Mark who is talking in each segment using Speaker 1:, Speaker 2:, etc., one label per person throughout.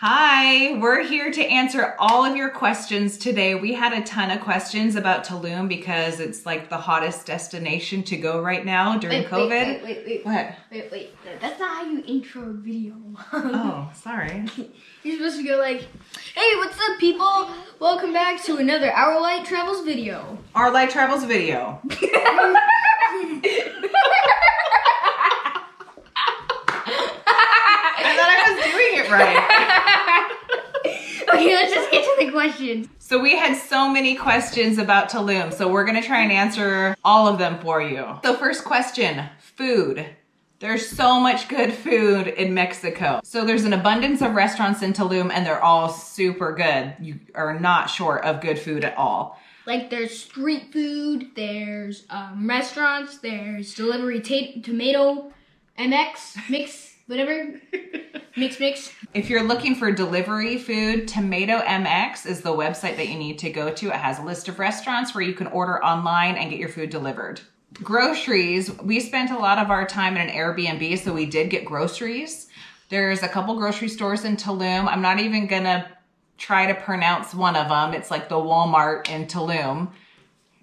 Speaker 1: Hi, we're here to answer all of your questions today. We had a ton of questions about Tulum because it's like the hottest destination to go right now during COVID.
Speaker 2: Wait.
Speaker 1: What?
Speaker 2: Wait. That's not how you intro a video.
Speaker 1: Oh, sorry.
Speaker 2: You're supposed to go like, hey, what's up, people? Welcome back to another Our Light Travels video.
Speaker 1: Our Light Travels video. I thought I was doing it right.
Speaker 2: Okay, let's just get to the questions.
Speaker 1: So we had so many questions about Tulum, so we're gonna try and answer all of them for you. So first question, food. There's so much good food in Mexico. So there's an abundance of restaurants in Tulum and they're all super good. You are not short of good food at all.
Speaker 2: Like there's street food, there's restaurants, there's delivery tomato, MX, mix, whatever. Mix.
Speaker 1: If you're looking for delivery food, Tomato MX is the website that you need to go to. It has a list of restaurants where you can order online and get your food delivered. Groceries, we spent a lot of our time in an Airbnb, so we did get groceries. There's a couple grocery stores in Tulum. I'm not even gonna try to pronounce one of them. It's like the Walmart in Tulum.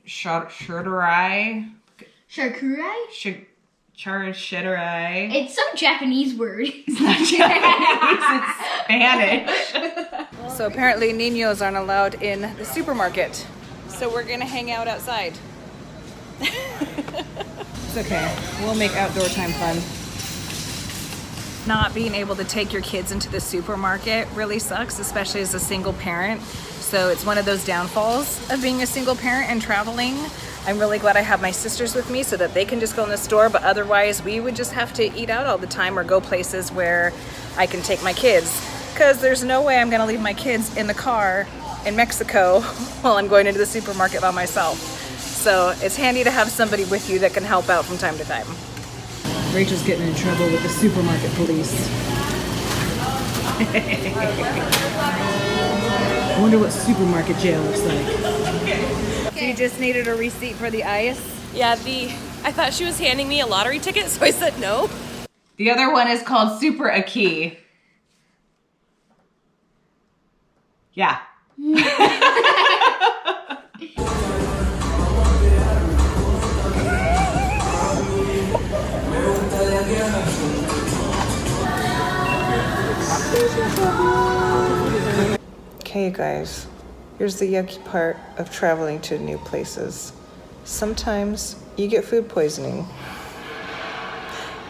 Speaker 1: Charcuterie? Charcuterie.
Speaker 2: It's some Japanese word.
Speaker 1: It's not Japanese, it's Spanish. So apparently niños aren't allowed in the supermarket. So we're gonna hang out outside. It's okay, we'll make outdoor time fun. Not being able to take your kids into the supermarket really sucks, especially as a single parent. So it's one of those downfalls of being a single parent and traveling. I'm really glad I have my sisters with me so that they can just go in the store, but otherwise we would just have to eat out all the time or go places where I can take my kids. Because there's no way I'm gonna leave my kids in the car in Mexico while I'm going into the supermarket by myself. So it's handy to have somebody with you that can help out from time to time. Rachel's getting in trouble with the supermarket police. I wonder what supermarket jail looks like. So you just needed a receipt for the ice?
Speaker 3: Yeah, I thought she was handing me a lottery ticket, so I said no.
Speaker 1: The other one is called Super Aki. Yeah. Okay, guys, here's the yucky part of traveling to new places. Sometimes you get food poisoning.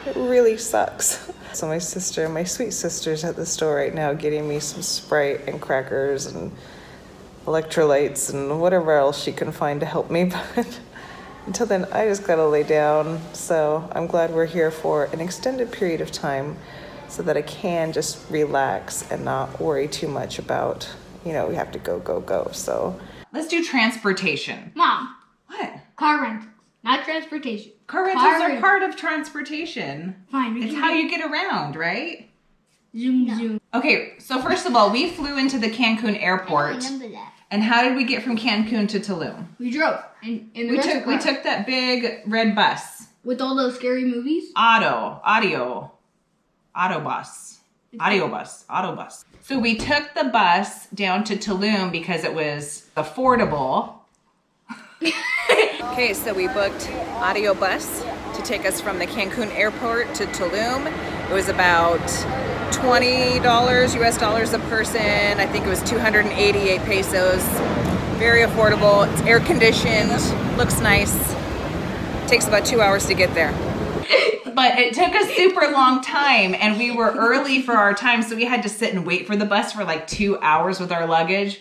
Speaker 1: It really sucks. So my sweet sister's at the store right now getting me some Sprite and crackers and electrolytes and whatever else she can find to help me. But until then, I just gotta lay down. So I'm glad we're here for an extended period of time so that I can just relax and not worry too much about, we have to go. So let's do transportation.
Speaker 2: Mom.
Speaker 1: What?
Speaker 2: Car rentals, not transportation.
Speaker 1: Car rentals are part of transportation.
Speaker 2: Fine.
Speaker 1: It's how you get around, right?
Speaker 2: Zoom.
Speaker 1: Okay, so first of all, we flew into the Cancun airport.
Speaker 2: I remember that.
Speaker 1: And how did we get from Cancun to Tulum?
Speaker 2: We drove in the
Speaker 1: We
Speaker 2: rental car.
Speaker 1: took that big red bus.
Speaker 2: With all those scary movies?
Speaker 1: Audio bus. So we took the bus down to Tulum because it was affordable. Okay, so we booked audio bus to take us from the Cancun airport to Tulum. It was about $20 US dollars a person. I think it was 288 pesos. Very affordable. It's air conditioned, looks nice. Takes about 2 hours to get there. But it took a super long time and we were early for our time, so we had to sit and wait for the bus for like 2 hours with our luggage,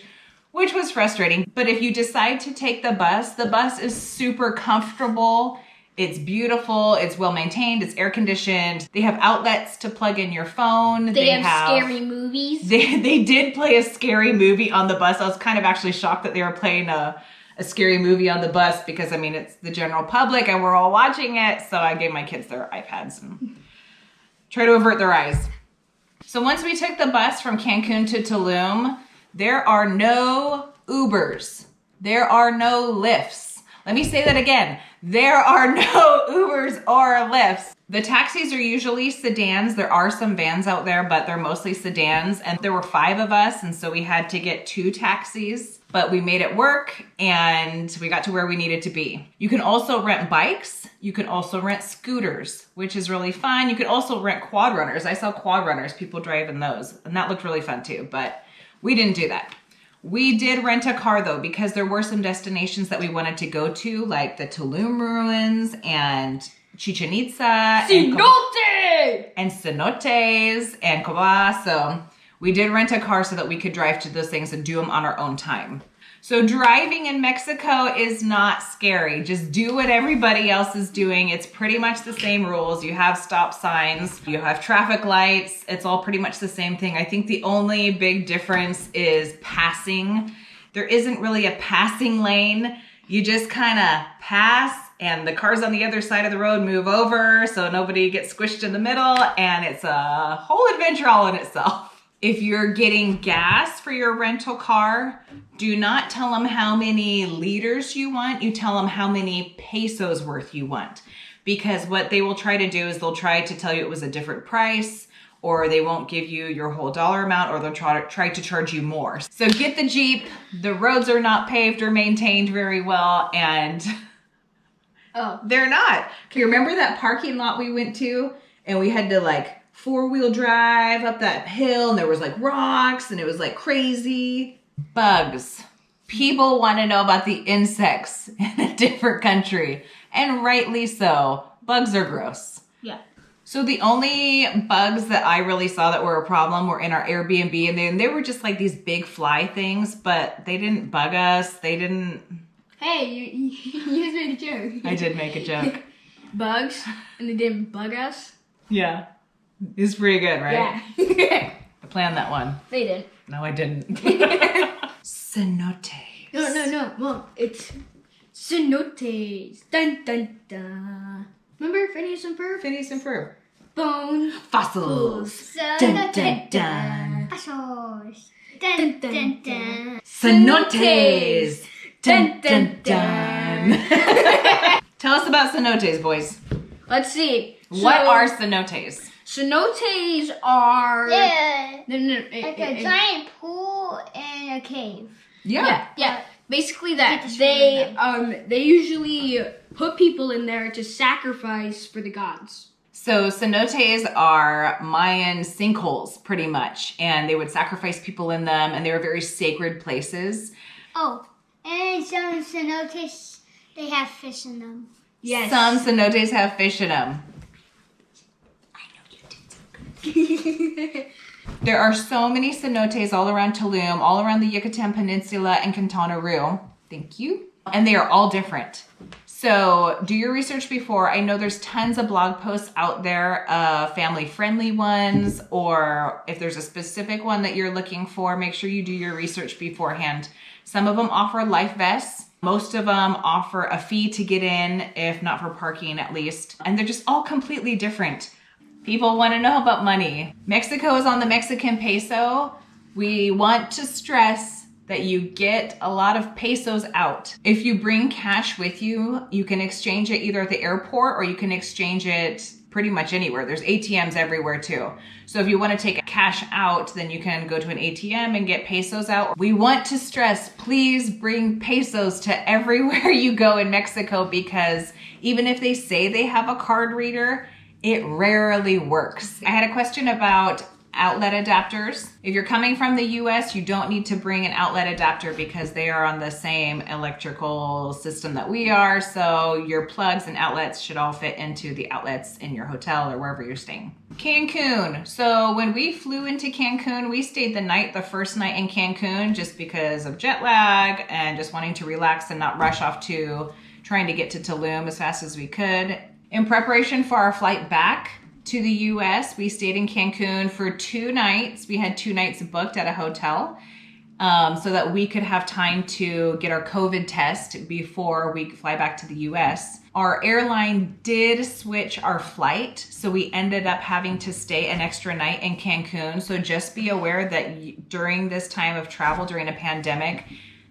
Speaker 1: which was frustrating. But if you decide to take the bus is super comfortable. It's beautiful, it's well maintained, it's air conditioned. They have outlets to plug in your phone.
Speaker 2: They have scary movies.
Speaker 1: They did play a scary movie on the bus. I was kind of actually shocked that they were playing a scary movie on the bus because, it's the general public and we're all watching it. So I gave my kids their iPads and try to avert their eyes. So once we took the bus from Cancun to Tulum, there are no Ubers. There are no Lyfts. Let me say that again. There are no Ubers or Lyfts. The taxis are usually sedans. There are some vans out there, but they're mostly sedans. And there were 5 of us, and so we had to get 2 taxis. But we made it work, and we got to where we needed to be. You can also rent bikes. You can also rent scooters, which is really fun. You can also rent quad runners. I saw quad runners, people driving those, and that looked really fun too, but we didn't do that. We did rent a car though, because there were some destinations that we wanted to go to, like the Tulum ruins and Chichen Itza
Speaker 2: Cenotes!
Speaker 1: and Cenotes and Coba. So we did rent a car so that we could drive to those things and do them on our own time. So driving in Mexico is not scary. Just do what everybody else is doing. It's pretty much the same rules. You have stop signs, you have traffic lights. It's all pretty much the same thing. I think the only big difference is passing. There isn't really a passing lane. You just kind of pass and the cars on the other side of the road move over so nobody gets squished in the middle, and it's a whole adventure all in itself. If you're getting gas for your rental car, do not tell them how many liters you want. You tell them how many pesos worth you want. Because what they will try to do is they'll try to tell you it was a different price, or they won't give you your whole dollar amount, or they'll try to charge you more. So get the Jeep. The roads are not paved or maintained very well, and they're not. Okay, remember that parking lot we went to and we had to like 4-wheel drive up that hill, and there was like rocks and it was like crazy. Bugs. People want to know about the insects in a different country, and rightly so. Bugs are gross.
Speaker 2: Yeah.
Speaker 1: So the only bugs that I really saw that were a problem were in our Airbnb, and they were just like these big fly things, but they didn't bug us. They didn't.
Speaker 2: Hey, you just made a joke.
Speaker 1: I did make a joke.
Speaker 2: Bugs, and they didn't bug us.
Speaker 1: Yeah. It's pretty good, right?
Speaker 2: Yeah.
Speaker 1: I planned that one.
Speaker 2: They didn't.
Speaker 1: No, I didn't. Cenotes.
Speaker 2: No, Mom. It's Cenotes. Dun, dun, dun. Remember Phineas and Ferb?
Speaker 1: Phineas and Ferb.
Speaker 2: Bone.
Speaker 1: Fossils. Dun, dun, dun.
Speaker 4: Fossils. Dun, dun, dun.
Speaker 1: Cenotes. Dun, dun, dun. Tell us about cenotes, boys.
Speaker 2: Let's see.
Speaker 1: What are cenotes?
Speaker 2: Cenotes are...
Speaker 4: Yeah.
Speaker 2: No.
Speaker 4: Like a giant pool and a cave.
Speaker 2: Yeah. Basically that.
Speaker 4: Just
Speaker 2: They usually put people in there to sacrifice for the gods.
Speaker 1: So cenotes are Mayan sinkholes, pretty much. And they would sacrifice people in them, and they were very sacred places.
Speaker 4: Oh, and some cenotes, they have fish in them.
Speaker 2: Yes.
Speaker 1: Some cenotes have fish in them. There are so many cenotes all around Tulum, all around the Yucatan Peninsula and Quintana Roo. Thank you. And they are all different. So do your research before. I know there's tons of blog posts out there, family-friendly ones, or if there's a specific one that you're looking for, make sure you do your research beforehand. Some of them offer life vests. Most of them offer a fee to get in, if not for parking at least. And they're just all completely different. People want to know about money. Mexico is on the Mexican peso. We want to stress that you get a lot of pesos out. If you bring cash with you, you can exchange it either at the airport or you can exchange it pretty much anywhere. There's ATMs everywhere too. So if you want to take cash out, then you can go to an ATM and get pesos out. We want to stress, please bring pesos to everywhere you go in Mexico, because even if they say they have a card reader, it rarely works. I had a question about outlet adapters. If you're coming from the US, you don't need to bring an outlet adapter because they are on the same electrical system that we are. So your plugs and outlets should all fit into the outlets in your hotel or wherever you're staying. Cancun. So when we flew into Cancun, we stayed the first night in Cancun just because of jet lag and just wanting to relax and not rush off to trying to get to Tulum as fast as we could. In preparation for our flight back to the US, we stayed in Cancun for 2 nights. We had 2 nights booked at a hotel so that we could have time to get our COVID test before we fly back to the US. Our airline did switch our flight, so we ended up having to stay an extra night in Cancun. So just be aware that during this time of travel, during a pandemic,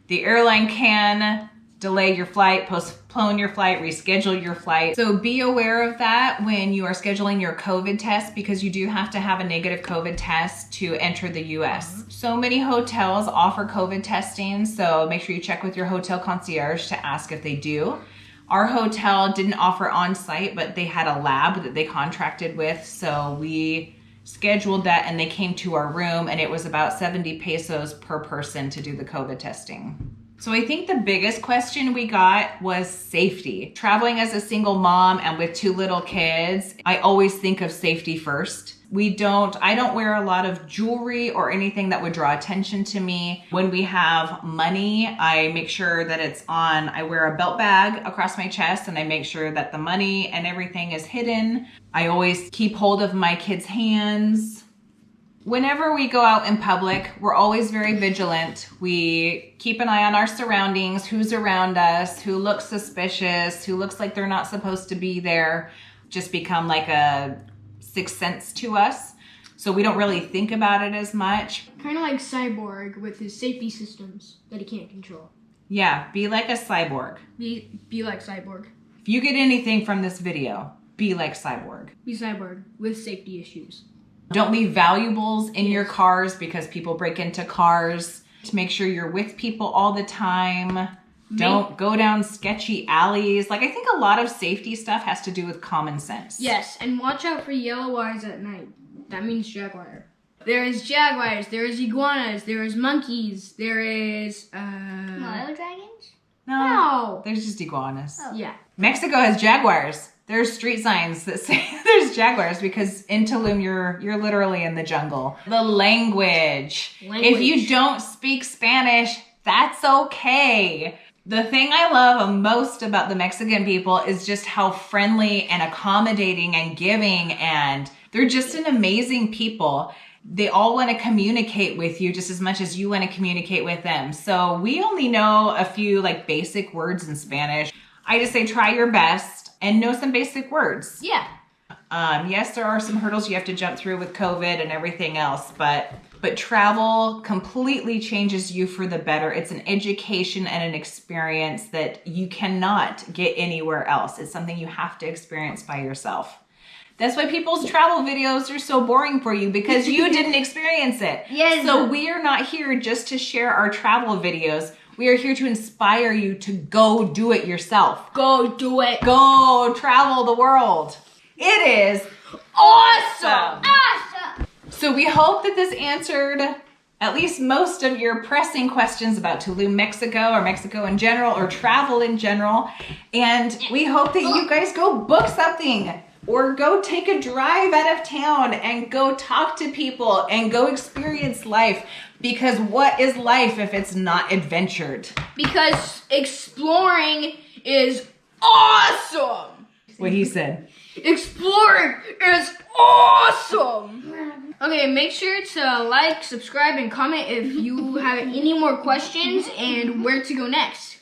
Speaker 1: the airline can delay your flight, postpone your flight, reschedule your flight. So be aware of that when you are scheduling your COVID test, because you do have to have a negative COVID test to enter the US. So many hotels offer COVID testing, so make sure you check with your hotel concierge to ask if they do. Our hotel didn't offer on-site, but they had a lab that they contracted with, so we scheduled that and they came to our room, and it was about 70 pesos per person to do the COVID testing. So I think the biggest question we got was safety. Traveling as a single mom and with 2 little kids, I always think of safety first. I don't wear a lot of jewelry or anything that would draw attention to me. When we have money, I make sure that it's on. I wear a belt bag across my chest and I make sure that the money and everything is hidden. I always keep hold of my kids' hands. Whenever we go out in public, we're always very vigilant. We keep an eye on our surroundings, who's around us, who looks suspicious, who looks like they're not supposed to be there. Just become like a sixth sense to us. So we don't really think about it as much.
Speaker 2: Kind of like Cyborg with his safety systems that he can't control.
Speaker 1: Yeah, be like a cyborg.
Speaker 2: Be like Cyborg.
Speaker 1: If you get anything from this video, be like Cyborg.
Speaker 2: Be Cyborg with safety issues.
Speaker 1: Don't leave valuables in your cars because people break into cars. To make sure you're with people all the time. Don't go down sketchy alleys. Like, I think a lot of safety stuff has to do with common sense.
Speaker 2: Yes, and watch out for yellow eyes at night. That means jaguar. There is jaguars, there is iguanas, there is monkeys, there is
Speaker 4: Wild dragons?
Speaker 2: No.
Speaker 1: There's just iguanas.
Speaker 4: Oh.
Speaker 2: Yeah.
Speaker 1: Mexico has jaguars. There's street signs that say there's jaguars because in Tulum you're literally in the jungle. The language. If you don't speak Spanish, that's okay. The thing I love most about the Mexican people is just how friendly and accommodating and giving, and they're just an amazing people. They all want to communicate with you just as much as you want to communicate with them. So we only know a few like basic words in Spanish. I just say try your best and know some basic words.
Speaker 2: Yeah.
Speaker 1: Yes, there are some hurdles you have to jump through with COVID and everything else, but travel completely changes you for the better. It's an education and an experience that you cannot get anywhere else. It's something you have to experience by yourself. That's why people's travel videos are so boring for you, because you didn't experience it.
Speaker 2: Yes.
Speaker 1: So we are not here just to share our travel videos. We are here to inspire you to go do it yourself.
Speaker 2: Go do it.
Speaker 1: Go travel the world. It is awesome.
Speaker 4: Awesome!
Speaker 1: So we hope that this answered at least most of your pressing questions about Tulum, Mexico, or Mexico in general, or travel in general. And we hope that you guys go book something or go take a drive out of town and go talk to people and go experience life. Because what is life if it's not adventured?
Speaker 2: Because exploring is awesome.
Speaker 1: What he said.
Speaker 2: Exploring is awesome. Okay, make sure to like, subscribe, and comment if you have any more questions and where to go next.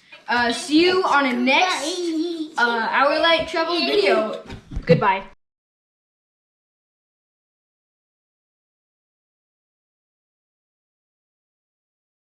Speaker 2: See you on a next Our Light Travels video. Goodbye.